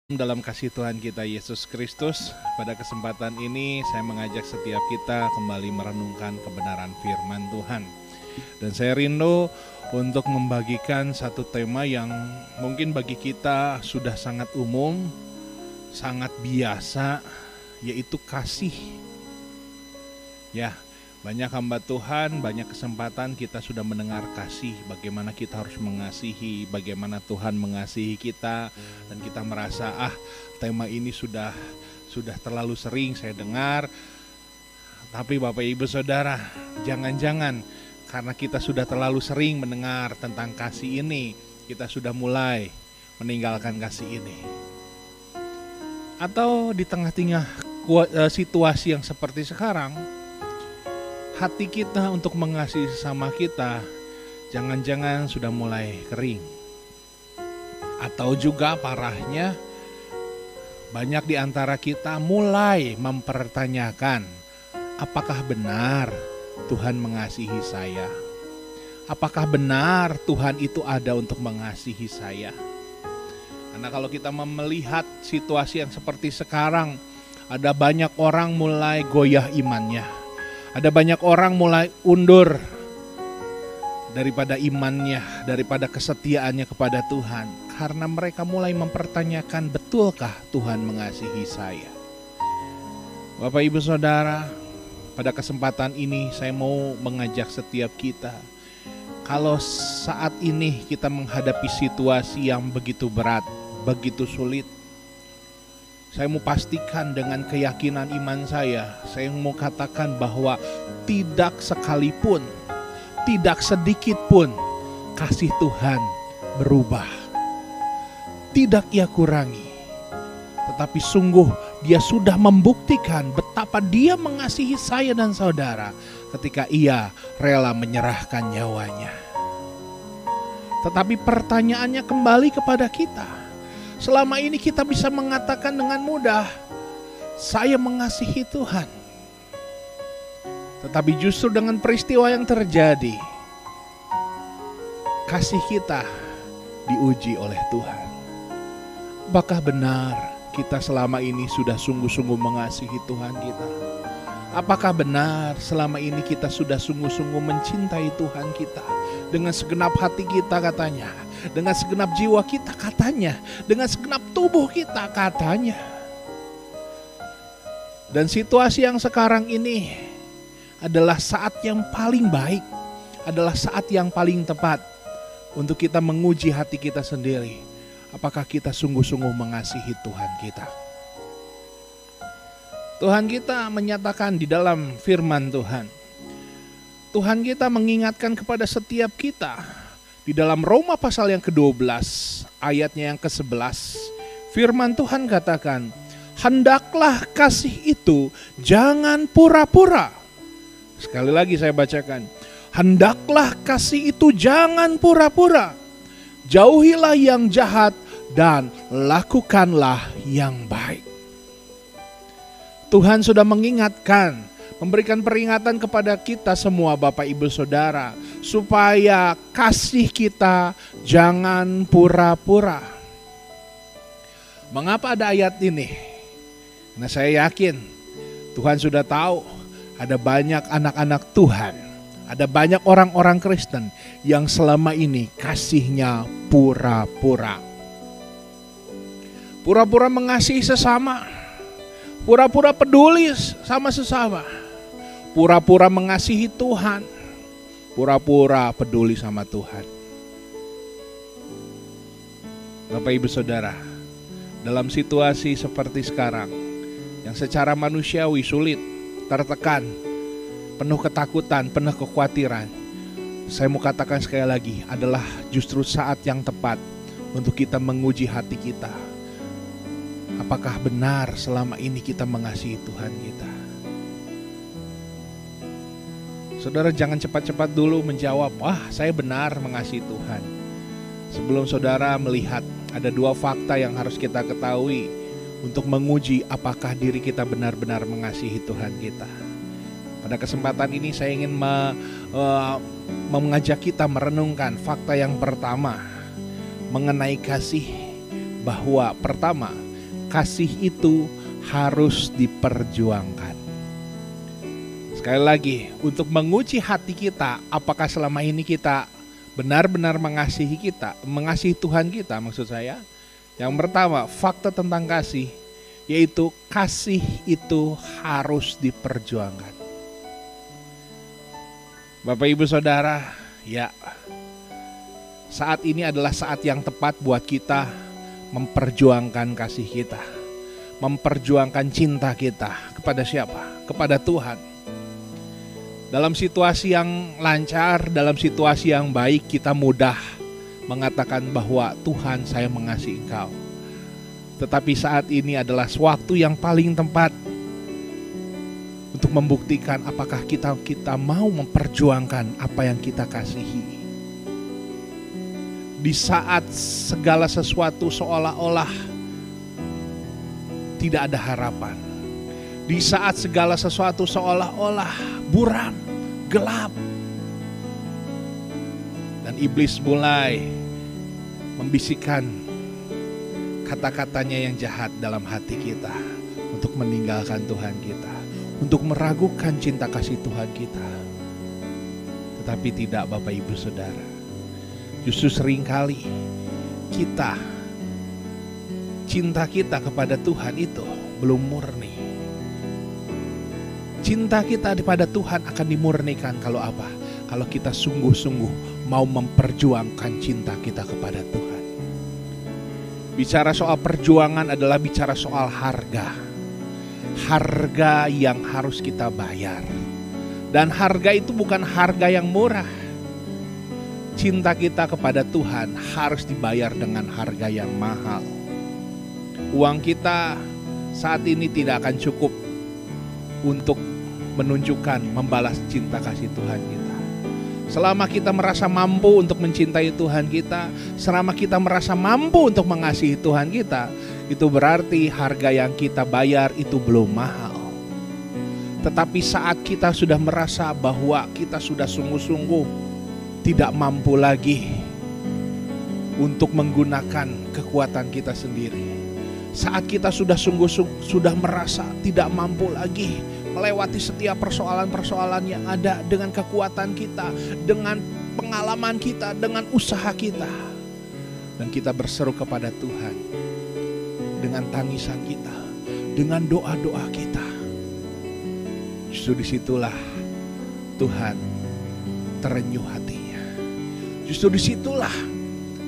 Dalam kasih Tuhan kita Yesus Kristus, pada kesempatan ini saya mengajak setiap kita kembali merenungkan kebenaran firman Tuhan. Dan saya rindu untuk membagikan satu tema yang mungkin bagi kita sudah sangat umum, sangat biasa, yaitu kasih. Ya, banyak hamba Tuhan, banyak kesempatan kita sudah mendengar kasih, bagaimana kita harus mengasihi, bagaimana Tuhan mengasihi kita, dan kita merasa tema ini sudah terlalu sering saya dengar. Tapi Bapak Ibu Saudara, jangan-jangan karena kita sudah terlalu sering mendengar tentang kasih ini, kita sudah mulai meninggalkan kasih ini. Atau di tengah-tengah situasi yang seperti sekarang, hati kita untuk mengasihi sesama kita jangan-jangan sudah mulai kering. Atau juga parahnya, banyak di antara kita mulai mempertanyakan, apakah benar Tuhan mengasihi saya? Apakah benar Tuhan itu ada untuk mengasihi saya? Karena kalau kita melihat situasi yang seperti sekarang, ada banyak orang mulai goyah imannya. Ada banyak orang mulai undur daripada imannya, daripada kesetiaannya kepada Tuhan. Karena mereka mulai mempertanyakan, betulkah Tuhan mengasihi saya? Bapak Ibu Saudara, pada kesempatan ini saya mau mengajak setiap kita. Kalau saat ini kita menghadapi situasi yang begitu berat, begitu sulit, saya mau pastikan dengan keyakinan iman saya mau katakan bahwa tidak sekalipun, tidak sedikit pun kasih Tuhan berubah. Tidak ia kurangi, tetapi sungguh Dia sudah membuktikan betapa Dia mengasihi saya dan saudara ketika Ia rela menyerahkan nyawanya. Tetapi pertanyaannya kembali kepada kita. Selama ini kita bisa mengatakan dengan mudah, saya mengasihi Tuhan. Tetapi justru dengan peristiwa yang terjadi, kasih kita diuji oleh Tuhan. Apakah benar kita selama ini sudah sungguh-sungguh mengasihi Tuhan kita? Apakah benar selama ini kita sudah sungguh-sungguh mencintai Tuhan kita? Dengan segenap hati kita katanya, dengan segenap jiwa kita katanya, dengan segenap tubuh kita katanya. Dan situasi yang sekarang ini adalah saat yang paling baik, adalah saat yang paling tepat untuk kita menguji hati kita sendiri. Apakah kita sungguh-sungguh mengasihi Tuhan kita? Tuhan kita menyatakan di dalam firman Tuhan, Tuhan kita mengingatkan kepada setiap kita di dalam Roma pasal yang ke-12 ayatnya yang ke-11. Firman Tuhan katakan, hendaklah kasih itu jangan pura-pura. Sekali lagi saya bacakan, hendaklah kasih itu jangan pura-pura. Jauhilah yang jahat dan lakukanlah yang baik. Tuhan sudah mengingatkan, memberikan peringatan kepada kita semua Bapak Ibu Saudara, supaya kasih kita jangan pura-pura. Mengapa ada ayat ini? Karena saya yakin Tuhan sudah tahu ada banyak anak-anak Tuhan, ada banyak orang-orang Kristen yang selama ini kasihnya pura-pura. Pura-pura mengasihi sesama, pura-pura peduli sama sesama, pura-pura mengasihi Tuhan, pura-pura peduli sama Tuhan. Bapak Ibu Saudara, dalam situasi seperti sekarang yang secara manusiawi sulit, tertekan, penuh ketakutan, penuh kekhawatiran, saya mau katakan sekali lagi, adalah justru saat yang tepat untuk kita menguji hati kita. Apakah benar selama ini kita mengasihi Tuhan kita? Saudara jangan cepat-cepat dulu menjawab, saya benar mengasihi Tuhan. Sebelum saudara melihat, ada dua fakta yang harus kita ketahui untuk menguji apakah diri kita benar-benar mengasihi Tuhan kita. Pada kesempatan ini saya ingin mengajak kita merenungkan fakta yang pertama mengenai kasih, bahwa pertama, kasih itu harus diperjuangkan. Sekali lagi, untuk menguji hati kita, apakah selama ini kita benar-benar mengasihi Tuhan kita, maksud saya. Yang pertama, fakta tentang kasih, yaitu kasih itu harus diperjuangkan. Bapak Ibu Saudara, ya, saat ini adalah saat yang tepat buat kita memperjuangkan kasih kita, memperjuangkan cinta kita kepada siapa? Kepada Tuhan. Dalam situasi yang lancar, dalam situasi yang baik, kita mudah mengatakan bahwa Tuhan, saya mengasihi Engkau. Tetapi saat ini adalah waktu yang paling tepat untuk membuktikan apakah kita mau memperjuangkan apa yang kita kasihi. Di saat segala sesuatu seolah-olah tidak ada harapan. Di saat segala sesuatu seolah-olah buram, gelap. Dan iblis mulai membisikkan kata-katanya yang jahat dalam hati kita untuk meninggalkan Tuhan kita, untuk meragukan cinta kasih Tuhan kita. Tetapi tidak, Bapak Ibu Saudara. Justru seringkali cinta kita kepada Tuhan itu belum murni. Cinta kita kepada Tuhan akan dimurnikan kalau apa? Kalau kita sungguh-sungguh mau memperjuangkan cinta kita kepada Tuhan. Bicara soal perjuangan adalah bicara soal harga. Harga yang harus kita bayar. Dan harga itu bukan harga yang murah. Cinta kita kepada Tuhan harus dibayar dengan harga yang mahal. Uang kita saat ini tidak akan cukup untuk menunjukkan, membalas cinta kasih Tuhan kita. Selama kita merasa mampu untuk mencintai Tuhan kita, selama kita merasa mampu untuk mengasihi Tuhan kita, itu berarti harga yang kita bayar itu belum mahal. Tetapi saat kita sudah merasa bahwa kita sudah sungguh-sungguh tidak mampu lagi untuk menggunakan kekuatan kita sendiri. Saat kita sudah merasa tidak mampu lagi melewati setiap persoalan-persoalan yang ada dengan kekuatan kita, dengan pengalaman kita, dengan usaha kita. Dan kita berseru kepada Tuhan dengan tangisan kita, dengan doa-doa kita. Justru disitulah Tuhan terenyuh hatinya. Justru disitulah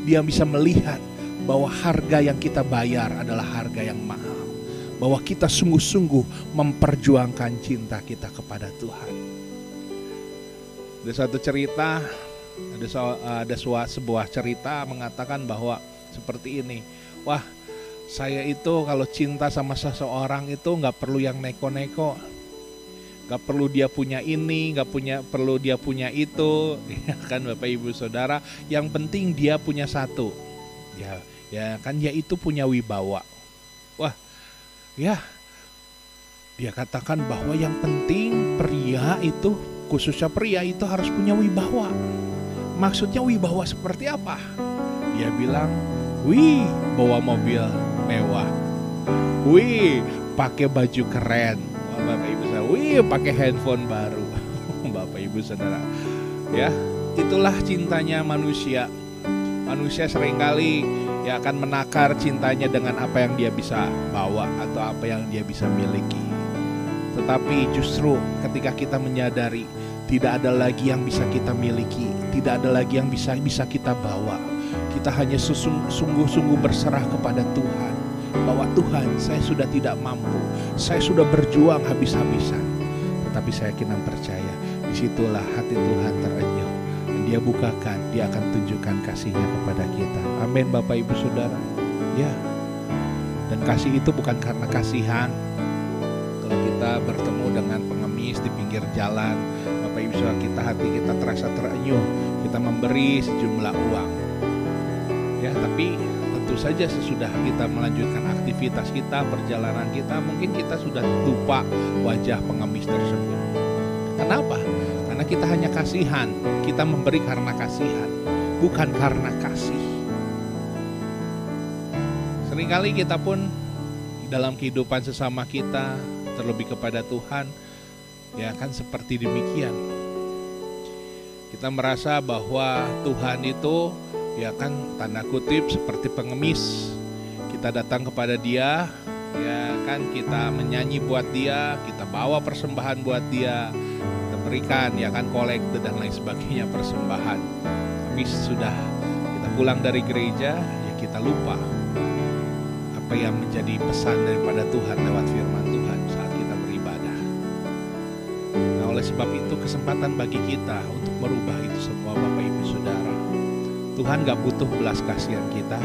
Dia bisa melihat bahwa harga yang kita bayar adalah harga yang mahal. Bahwa kita sungguh-sungguh memperjuangkan cinta kita kepada Tuhan. Ada suatu cerita, ada sebuah cerita mengatakan bahwa seperti ini. Wah, saya itu kalau cinta sama seseorang itu gak perlu yang neko-neko. Gak perlu dia punya ini, perlu dia punya itu, ya kan Bapak Ibu Saudara. Yang penting dia punya satu, ya kan, yaitu punya wibawa. Wah, ya, dia katakan bahwa yang penting pria itu, khususnya pria itu harus punya wibawa. Maksudnya wibawa seperti apa? Dia bilang, wih, bawa mobil mewah, wih, pakai baju keren. Bapak Ibu Saudara, wih, pakai handphone baru. Bapak Ibu Saudara, ya, itulah cintanya manusia. Manusia seringkali ya akan menakar cintanya dengan apa yang dia bisa bawa atau apa yang dia bisa miliki. Tetapi justru ketika kita menyadari tidak ada lagi yang bisa kita miliki, tidak ada lagi yang bisa kita bawa, kita hanya sungguh-sungguh berserah kepada Tuhan. Bahwa Tuhan, saya sudah tidak mampu, saya sudah berjuang habis-habisan, tetapi saya yakin dan percaya disitulah hati Tuhan terenyuh, dan Dia bukakan, Dia akan tunjukkan kasih-Nya kepada kita. Amin Bapak Ibu Saudara. Ya, dan kasih itu bukan karena kasihan. Kalau kita bertemu dengan pengemis di pinggir jalan, Bapak Ibu Saudara, hati kita terasa terenyuh, kita memberi sejumlah uang. Ya, tapi tentu saja sesudah kita melanjutkan aktivitas kita, perjalanan kita, mungkin kita sudah lupa wajah pengemis tersebut. Kenapa? Karena kita hanya kasihan, kita memberi karena kasihan, bukan karena kasih. Seringkali kita pun dalam kehidupan sesama kita, terlebih kepada Tuhan, ya kan seperti demikian. Kita merasa bahwa Tuhan itu ya kan tanda kutip seperti pengemis. Kita datang kepada Dia, ya kan kita menyanyi buat Dia, kita bawa persembahan buat Dia, kita berikan ya kan kolekte dan lain sebagainya persembahan. Tapi sudah kita pulang dari gereja, ya kita lupa apa yang menjadi pesan daripada Tuhan lewat firman Tuhan saat kita beribadah. Nah, oleh sebab itu kesempatan bagi kita untuk merubah itu semua, Bapak Ibu Saudara. Tuhan gak butuh belas kasihan kita.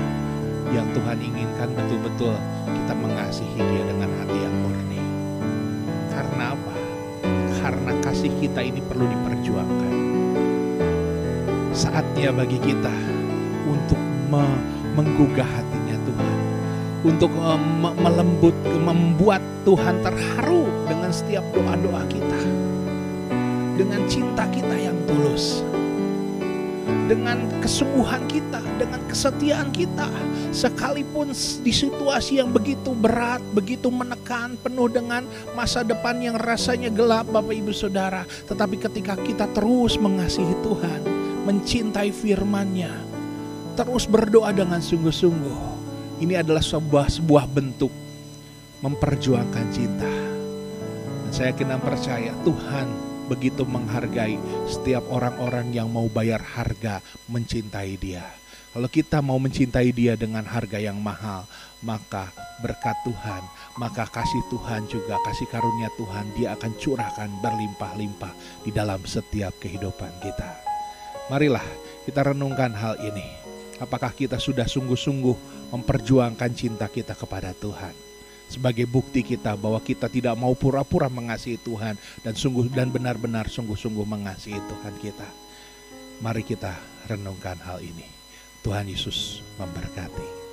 Yang Tuhan inginkan betul-betul kita mengasihi Dia dengan hati yang murni. Karena apa? Karena kasih kita ini perlu diperjuangkan. Saatnya bagi kita untuk menggugah hatinya Tuhan, untuk membuat Tuhan terharu dengan setiap doa-doa kita, dengan cinta kita yang tulus, dengan kesungguhan kita, dengan kesetiaan kita, sekalipun di situasi yang begitu berat, begitu menekan, penuh dengan masa depan yang rasanya gelap, Bapak Ibu Saudara. Tetapi ketika kita terus mengasihi Tuhan, mencintai firman-Nya, terus berdoa dengan sungguh-sungguh, ini adalah sebuah bentuk memperjuangkan cinta. Dan saya yakin dan percaya Tuhan begitu menghargai setiap orang-orang yang mau bayar harga mencintai Dia. Kalau kita mau mencintai Dia dengan harga yang mahal, maka berkat Tuhan, maka kasih Tuhan juga, kasih karunia Tuhan, Dia akan curahkan berlimpah-limpah di dalam setiap kehidupan kita. Marilah kita renungkan hal ini. Apakah kita sudah sungguh-sungguh memperjuangkan cinta kita kepada Tuhan? Sebagai bukti kita bahwa kita tidak mau pura-pura mengasihi Tuhan dan benar-benar sungguh-sungguh mengasihi Tuhan kita. Mari kita renungkan hal ini. Tuhan Yesus memberkati.